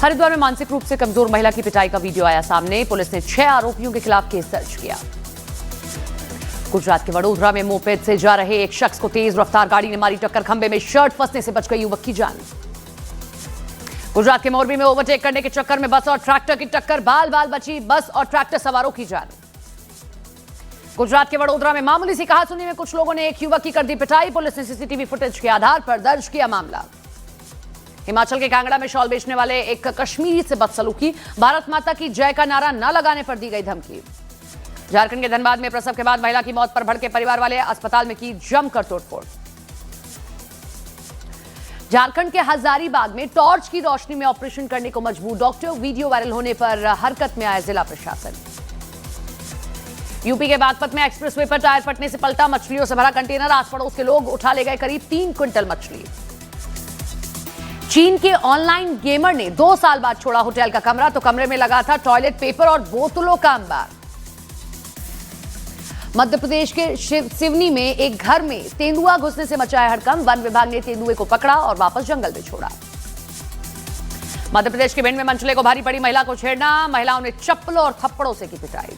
हरिद्वार में मानसिक रूप से कमजोर महिला की पिटाई का वीडियो आया सामने। पुलिस ने 6 आरोपियों के खिलाफ केस दर्ज किया। गुजरात के वडोदरा में मोपेड से जा रहे एक शख्स को तेज रफ्तार गाड़ी ने मारी टक्कर। खंबे में शर्ट फंसने से बच गई युवक की जान। गुजरात के मोरबी में ओवरटेक करने के चक्कर में बस और ट्रैक्टर की टक्कर। बाल बाल बची बस और ट्रैक्टर सवारों की जान। गुजरात के वडोदरा में मामूली सी कहासुनी में कुछ लोगों ने एक युवक की कर दी पिटाई। पुलिस ने सीसीटीवी फुटेज के आधार पर दर्ज किया मामला। हिमाचल के कांगड़ा में शॉल बेचने वाले एक कश्मीरी से बदसलूकी। भारत माता की जय का नारा न लगाने पर दी गई धमकी। झारखंड के धनबाद में प्रसव के बाद महिला की मौत पर भड़के परिवार वाले। अस्पताल में की जमकर तोड़फोड़। झारखंड के हजारीबाग में टॉर्च की रोशनी में ऑपरेशन करने को मजबूर डॉक्टर। वीडियो वायरल होने पर हरकत में आया जिला प्रशासन। यूपी के बागपत में एक्सप्रेसवे पर टायर फटने से पलटा। मछलियों से भरा कंटेनर। आस पड़ोस के लोग उठा ले गए करीब 3 क्विंटल मछली। चीन के ऑनलाइन गेमर ने 2 साल बाद छोड़ा होटल का कमरा तो कमरे में लगा था टॉयलेट पेपर और बोतलों का अंबार। मध्य प्रदेश के सिवनी में एक घर में तेंदुआ घुसने से मचाया हड़कंप। वन विभाग ने तेंदुए को पकड़ा और वापस जंगल में छोड़ा। मध्य प्रदेश के भिंड में मनचले को भारी पड़ी महिला को छेड़ना। महिलाओं ने चप्पलों और थप्पड़ों से की पिटाई।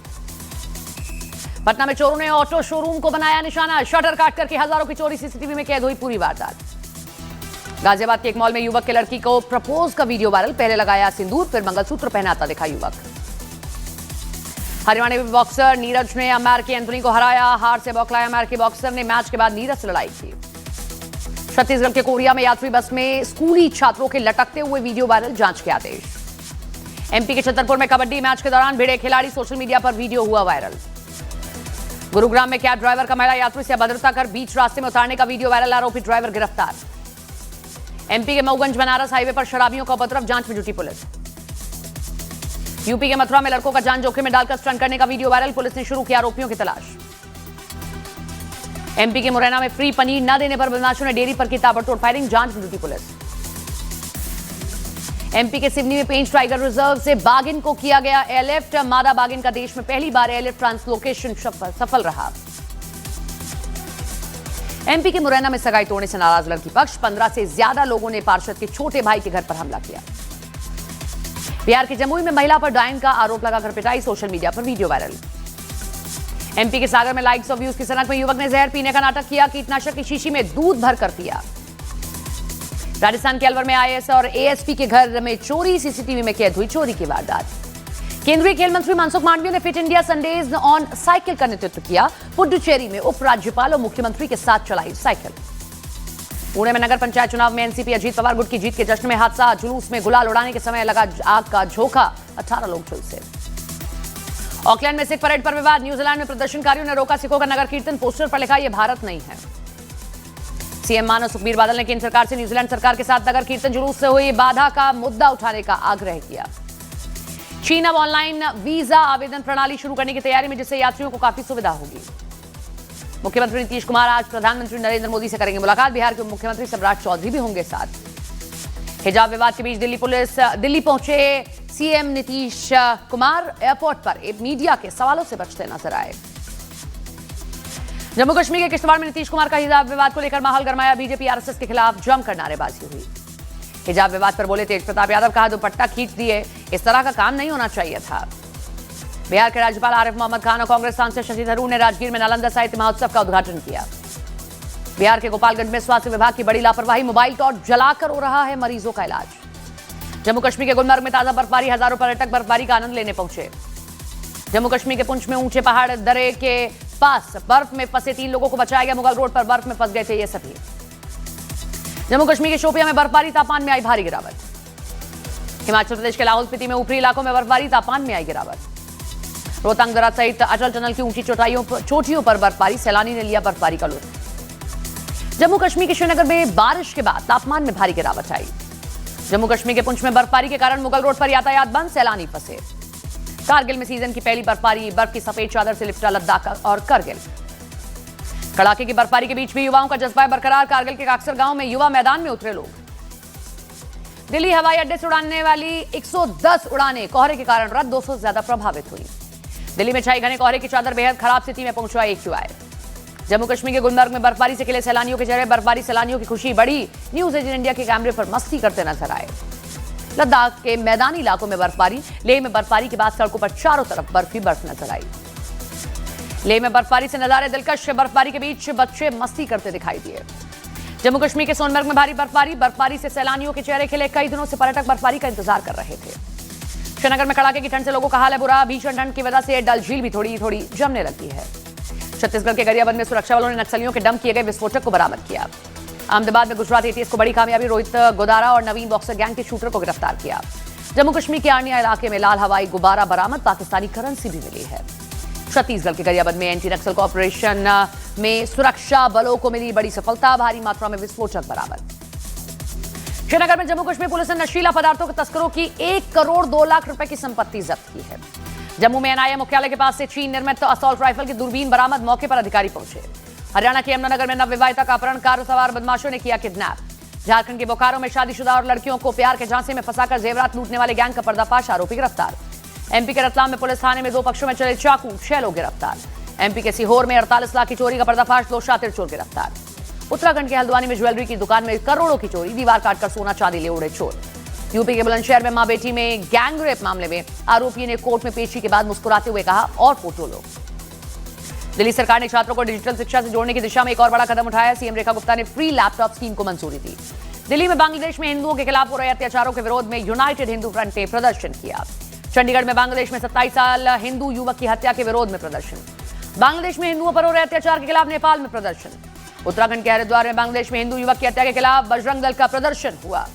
पटना में चोरों ने ऑटो शोरूम को बनाया निशाना। शटर काट करके हजारों की चोरी। सीसीटीवी में कैद हुई पूरी वारदात। गाजियाबाद के एक मॉल में युवक के लड़की को प्रपोज का वीडियो वायरल। पहले लगाया सिंदूर फिर मंगलसूत्र पहनाता दिखा युवक। हरियाणा में बॉक्सर नीरज ने अमेरिकी एंथोनी को हराया। हार से बौखलाया अमेरिकी बॉक्सर ने मैच के बाद नीरज से लड़ाई की। छत्तीसगढ़ के कोरिया में यात्री बस में स्कूली छात्रों के लटकते हुए वीडियो वायरल। जांच के आदेश। एमपी के छतरपुर में कबड्डी मैच के दौरान भिड़े खिलाड़ी। सोशल मीडिया पर वीडियो हुआ वायरल। गुरुग्राम में कैब ड्राइवर का महिला यात्री से अभद्रता कर बीच रास्ते में उतारने का वीडियो वायरल। आरोपी ड्राइवर गिरफ्तार। एमपी के मऊगंज बनारस हाईवे पर शराबियों का उपद्रव। जांच में जुटी पुलिस। यूपी के मथुरा में लड़कों का जान जोखिम में डालकर स्टंट करने का वीडियो वायरल। पुलिस ने शुरू किया आरोपियों की तलाश। एमपी के मुरैना में फ्री पनीर न देने पर बदमाशों ने डेयरी पर की ताबड़तोड़ फायरिंग। जांच में जुटी पुलिस। एमपी के सिवनी में पेंच टाइगर रिजर्व से बाघिन को किया गया एयरलिफ्ट। मादा बाघिन का देश में पहली बार एयरलिफ्ट ट्रांसलोकेशन सफल रहा। एमपी के मुरैना में सगाई तोड़ने से नाराज लड़की पक्ष। 15 से ज्यादा लोगों ने पार्षद के छोटे भाई के घर पर हमला किया। बिहार के जमुई में महिला पर डायन का आरोप लगाकर पिटाई। सोशल मीडिया पर वीडियो वायरल। एमपी के सागर में लाइक्स और व्यूज की सनक में युवक ने जहर पीने का नाटक किया। कीटनाशक की शीशी में दूध भरकर पिया। राजस्थान के अलवर में आईएएस और एएसपी के घर में चोरी। सीसीटीवी में कैद हुई चोरी की वारदात। केंद्रीय खेल मंत्री मनसुख मांडविया ने fit India Sundays on cycle का नेतृत्व किया। पुडुचेरी में उपराज्यपाल और मुख्यमंत्री के साथ चलाई साइकिल। पुणे में नगर पंचायत चुनाव में एनसीपी अजीत पवार गुट की जीत के जश्न में हादसा। जुलूस में गुलाल उड़ाने के समय लगा आग का झोंका। 18 लोग झुलसे। ऑकलैंड में सिख परेड पर विवाद। न्यूजीलैंड में प्रदर्शनकारियों ने रोका सिखों का नगर कीर्तन। पोस्टर पर लिखा यह भारत नहीं है। सीएम मानव सुखबीर बादल ने केंद्र सरकार से न्यूजीलैंड सरकार के साथ नगर कीर्तन जुलूस से हुई बाधा का मुद्दा उठाने का आग्रह किया। चीन अब ऑनलाइन वीजा आवेदन प्रणाली शुरू करने की तैयारी में, जिससे यात्रियों को काफी सुविधा होगी। मुख्यमंत्री नीतीश कुमार आज प्रधानमंत्री नरेंद्र मोदी से करेंगे मुलाकात। बिहार के मुख्यमंत्री शिवराज चौधरी भी होंगे साथ। हिजाब विवाद के बीच दिल्ली पहुंचे सीएम नीतीश कुमार। एयरपोर्ट पर मीडिया के सवालों से बचते नजर आए। जम्मू कश्मीर के किश्तवाड़ में नीतीश कुमार का हिजाब विवाद को लेकर माहौल गरमाया। बीजेपी आरएसएस के खिलाफ जमकर नारेबाजी हुई। हिजाब विवाद पर बोले तेज प्रताप यादव। कहा दुपट्टा खींच दिए, इस तरह का काम नहीं होना चाहिए था। बिहार के राज्यपाल आरिफ मोहम्मद खान और कांग्रेस सांसद शशि थरूर ने राजगीर में नालंदा साहित्य महोत्सव का उद्घाटन किया। बिहार के गोपालगंज में स्वास्थ्य विभाग की बड़ी लापरवाही। मोबाइल टॉर्च जलाकर हो रहा है मरीजों का इलाज। जम्मू कश्मीर के गुलमर्ग में ताजा बर्फबारी। हजारों पर्यटक बर्फबारी का आनंद लेने पहुंचे। जम्मू कश्मीर के पुंछ में ऊंचे पहाड़ दर्रे के पास बर्फ में फंसे 3 लोगों को बचाया गया। मुगल रोड पर बर्फ में फंस गए थे ये सभी। जम्मू कश्मीर के शोपियां में बर्फबारी। तापमान में आई भारी गिरावट। हिमाचल प्रदेश के लाहौल स्पीति में ऊपरी इलाकों में बर्फबारी। तापमान में आई गिरावट। रोहतांग दर्रा सहित अटल टनल की ऊंची चोटियों पर बर्फबारी। सैलानी ने लिया बर्फबारी का लुत्फ। जम्मू कश्मीर के श्रीनगर में बारिश के बाद तापमान में भारी गिरावट आई। जम्मू कश्मीर के पुंछ में बर्फबारी के कारण मुगल रोड पर यातायात बंद। सैलानी फंसे। कारगिल में सीजन की पहली बर्फबारी। बर्फ की सफेद चादर से लिपटा लद्दाख और करगिल। कड़ाके की बर्फबारी के बीच भी युवाओं का जज्बा बरकरार। कारगिल के काक्सर गांव में युवा मैदान में उतरे लोग। दिल्ली हवाई अड्डे से उड़ाने वाली 110 उड़ानें कोहरे के कारण रद्द। 200 से ज्यादा प्रभावित हुई। दिल्ली में छाई घने कोहरे की चादर। बेहद खराब स्थिति में पहुंचा AQI। जम्मू कश्मीर के गुलमर्ग में बर्फबारी से खिले सैलानियों के चेहरे। बर्फबारी सैलानियों की खुशी बढ़ी। न्यूज 18 इंडिया के कैमरे पर मस्ती करते नजर आए। लद्दाख के मैदानी इलाकों में बर्फबारी, लेह में बर्फबारी के बाद सड़कों पर चारों तरफ बर्फ ही बर्फ नजर आई। लेह में बर्फबारी से नजारे दिलकश, बर्फबारी के बीच बच्चे मस्ती करते दिखाई दिए। जम्मू कश्मीर के सोनमर्ग में भारी बर्फबारी से सैलानियों के चेहरे खिले। कई दिनों से पर्यटक बर्फबारी का इंतजार कर रहे थे। श्रीनगर में कड़ाके की ठंड से लोगों का हाल है बुरा। भीषण ठंड की वजह से डल झील भी थोड़ी थोड़ी जमने लगी है। छत्तीसगढ़ के गरियाबंद में सुरक्षा बलों ने नक्सलियों के डंप किए गए विस्फोटक को बरामद किया। अहमदाबाद में गुजरात एटीएस को बड़ी कामयाबी, रोहित गोदारा और नवीन बॉक्सर गैंग के शूटर को गिरफ्तार किया। जम्मू कश्मीर के आर्निया इलाके में लाल हवाई गुब्बारा बरामद, पाकिस्तानी करेंसी भी मिली है। छत्तीसगढ़ के गरियाबंद में एंटी नक्सल ऑपरेशन में सुरक्षा बलों को मिली बड़ी सफलता, भारी मात्रा में विस्फोटक बरामद। श्रीनगर में जम्मू कश्मीर पुलिस ने नशीला पदार्थों के तस्करों की 1 करोड़ 2 लाख रुपए की संपत्ति जब्त की है। जम्मू में एनआईए मुख्यालय के पास से चीन निर्मित असॉल्ट राइफल की दूरबीन बरामद, मौके पर अधिकारी पहुंचे। हरियाणा के यमुनानगर में नवविवाहिता का अपहरण, कार सवार बदमाशों ने किया किडनैप। झारखंड के बोकारो में शादीशुदा और लड़कियों को प्यार के झांसे में फंसाकर जेवरात लूटने वाले गैंग का पर्दाफाश, आरोपी गिरफ्तार। एमपी के रतलाम में पुलिस थाने में 2 पक्षों में चले चाकू, 6 लोग गिरफ्तार। एमपी के सीहोर में 48 लाख की चोरी का पर्दाफाश, 2 शातिर चोर गिरफ्तार। उत्तराखंड के हल्द्वानी में ज्वेलरी की दुकान में करोड़ों की चोरी, दीवार काटकर सोना चांदी ले उड़े चोर। यूपी के बुलंदशहर में मां बेटी में गैंग रेप मामले में आरोपी ने कोर्ट में पेशी के बाद मुस्कुराते हुए कहा, और फोटो लो। दिल्ली सरकार ने छात्रों को डिजिटल शिक्षा से जोड़ने की दिशा में एक और बड़ा कदम उठाया। सीएम रेखा गुप्ता ने फ्री लैपटॉप स्कीम को मंजूरी दी। दिल्ली में बांग्लादेश में हिंदुओं के खिलाफ हो रहे अत्याचारों के विरोध में यूनाइटेड हिंदू फ्रंट ने प्रदर्शन किया। चंडीगढ़ में बांग्लादेश में 27 साल हिंदू युवक की हत्या के विरोध में प्रदर्शन। बांग्लादेश में हिंदुओं पर हो रहे अत्याचार के खिलाफ नेपाल में प्रदर्शन। उत्तराखंड के हरिद्वार में बांग्लादेश में हिंदू युवक की हत्या के खिलाफ बजरंग दल का प्रदर्शन हुआ।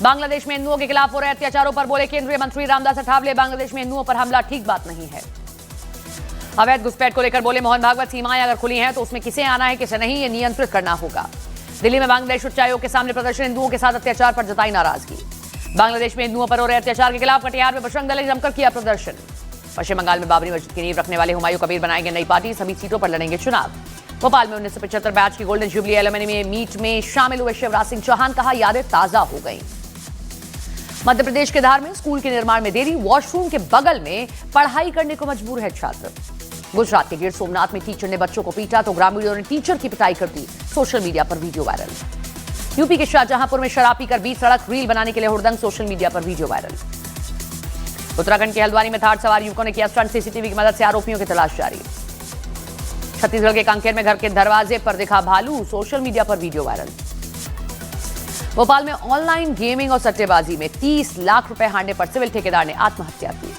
बांग्लादेश में हिंदुओं के खिलाफ हो रहे अत्याचारों पर बोले केंद्रीय मंत्री रामदास अठावले, बांग्लादेश में हिंदुओं पर हमला ठीक बात नहीं है। अवैध घुसपैठ को लेकर बोले मोहन भागवत, सीमाएं अगर खुली हैं तो उसमें किसे आना है किसे नहीं, ये नियंत्रित करना होगा। दिल्ली में बांग्लादेश उच्चायोग के सामने प्रदर्शन, हिंदुओं के साथ अत्याचार पर जताई नाराजगी। बांग्लादेश में हिंदुओं पर हो रहे अत्याचार के खिलाफ कटिहार में बजरंग दल ने जमकर किया प्रदर्शन। पश्चिम बंगाल में बाबरी मस्जिद की नींव रखने वाले हुमायूं कबीर बनाएंगे नई पार्टी, सभी सीटों पर लड़ेंगे चुनाव। भोपाल में 1975 बैच की गोल्डन जुबली एलुमनी में मीट में शामिल हुए शिवराज सिंह चौहान, कहा यादें ताजा हो गई। मध्य प्रदेश के धार में स्कूल के निर्माण में देरी, वॉशरूम के बगल में पढ़ाई करने को मजबूर है छात्र। गुजरात के गिर सोमनाथ में टीचर ने बच्चों को पीटा तो ग्रामीणों ने टीचर की पिटाई कर दी, सोशल मीडिया पर वीडियो वायरल। यूपी के शाहजहांपुर में शराब पीकर बीच सड़क रील बनाने के लिए हुड़दंग, सोशल मीडिया पर वीडियो वायरल। उत्तराखंड के हल्द्वानी में थार सवार युवकों ने किया स्टंट, सीसीटीवी की मदद से आरोपियों की तलाश जारी। छत्तीसगढ़ के कांकेर में घर के दरवाजे पर दिखा भालू, सोशल मीडिया पर वीडियो वायरल। भोपाल में ऑनलाइन गेमिंग और सट्टेबाजी में 30 लाख रुपए हारने पर सिविल ठेकेदार ने आत्महत्या की।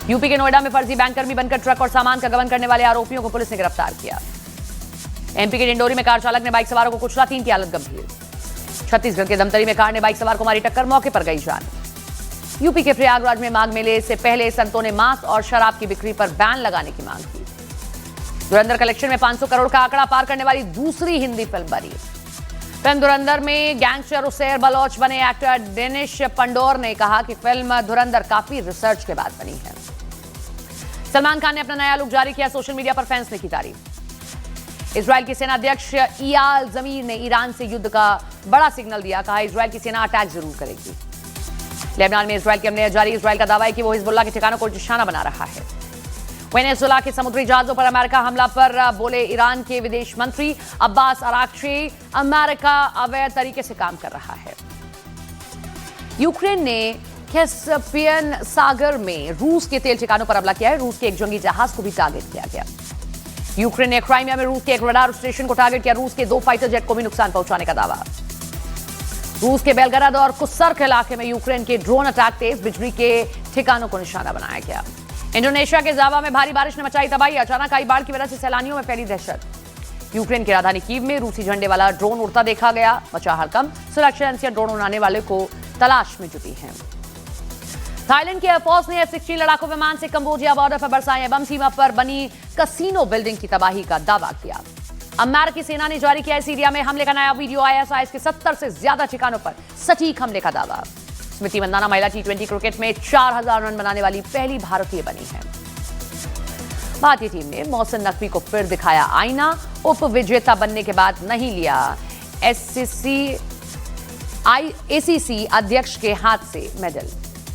यूपी के नोएडा में फर्जी बैंककर्मी बनकर ट्रक और सामान का गबन करने वाले आरोपियों को पुलिस ने गिरफ्तार किया। एमपी के डिंडोरी में कार चालक ने बाइक सवारों को कुचला, 3 की हालत गंभीर। छत्तीसगढ़ के धमतरी में कार ने बाइक सवार को मारी टक्कर, मौके पर गई जान। यूपी के प्रयागराज में माघ मेले से पहले संतों ने मांस और शराब की बिक्री पर बैन लगाने की मांग की। धुरंधर कलेक्शन में 500 करोड़ का आंकड़ा पार करने वाली दूसरी हिंदी फिल्म बनी। फिल्म धुरंधर में गैंगस्टर उसेर बलोच बने एक्टर डेनिश पंडोर ने कहा कि फिल्म धुरंधर काफी रिसर्च के बाद बनी है। सलमान खान ने अपना नया लुक जारी किया, सोशल मीडिया पर फैंस ने की तारीफ। इजराइल के सेना अध्यक्ष इयाल जमीर ने ईरान से युद्ध का बड़ा सिग्नल दिया, कहा इजराइल की सेना अटैक जरूर करेगी। लेबनान में इजराइल की हमले जारी, इजराइल का दावा है कि वो हिजबुल्लाह के ठिकानों को निशाना बना रहा है। वेनेजुएला के समुद्री जहाजों पर अमेरिका हमला पर बोले ईरान के विदेश मंत्री अब्बास अराक्ची, अमेरिका अवैध तरीके से काम कर रहा है। यूक्रेन ने कैस्पियन सागर में रूस के तेल ठिकानों पर हमला किया है, रूस के एक जंगी जहाज को भी टारगेट किया गया। यूक्रेन ने क्राइमिया में रूस के एक रडार स्टेशन को टारगेट किया, रूस के 2 फाइटर जेट को भी नुकसान पहुंचाने का दावा। रूस के बेलगराद और कुसर्क इलाके में यूक्रेन के ड्रोन अटैक, तेज बिजली के ठिकानों को निशाना बनाया गया। इंडोनेशिया के जावा में भारी बारिश ने मचाई तबाही, अचानक आई बाढ़ की वजह से सैलानियों में फैली दहशत। यूक्रेन की राजधानी कीव में रूसी झंडे वाला ड्रोन उड़ता देखा गया, मचा हड़कंप, सुरक्षा एजेंसियां ड्रोन उड़ाने वाले को तलाश में जुटी हैं। थाईलैंड की एयरफोर्स ने F-16 लड़ाकू विमान से कंबोडिया बॉर्डर पर बरसाए बम, सीमा पर बनी कसिनो बिल्डिंग की तबाही का दावा किया। अमेरिकी सेना ने जारी किया सीरिया में हमले का नया वीडियो, ISIS के 70 से ज्यादा ठिकानों पर सटीक हमले का दावा। स्मृति मंदाना महिला T20 क्रिकेट में 4000 रन बनाने वाली पहली भारतीय बनी है। भारतीय टीम ने मोहसिन नकवी को फिर दिखाया आईना, उप विजेता बनने के बाद नहीं लिया ACC अध्यक्ष के हाथ से मेडल।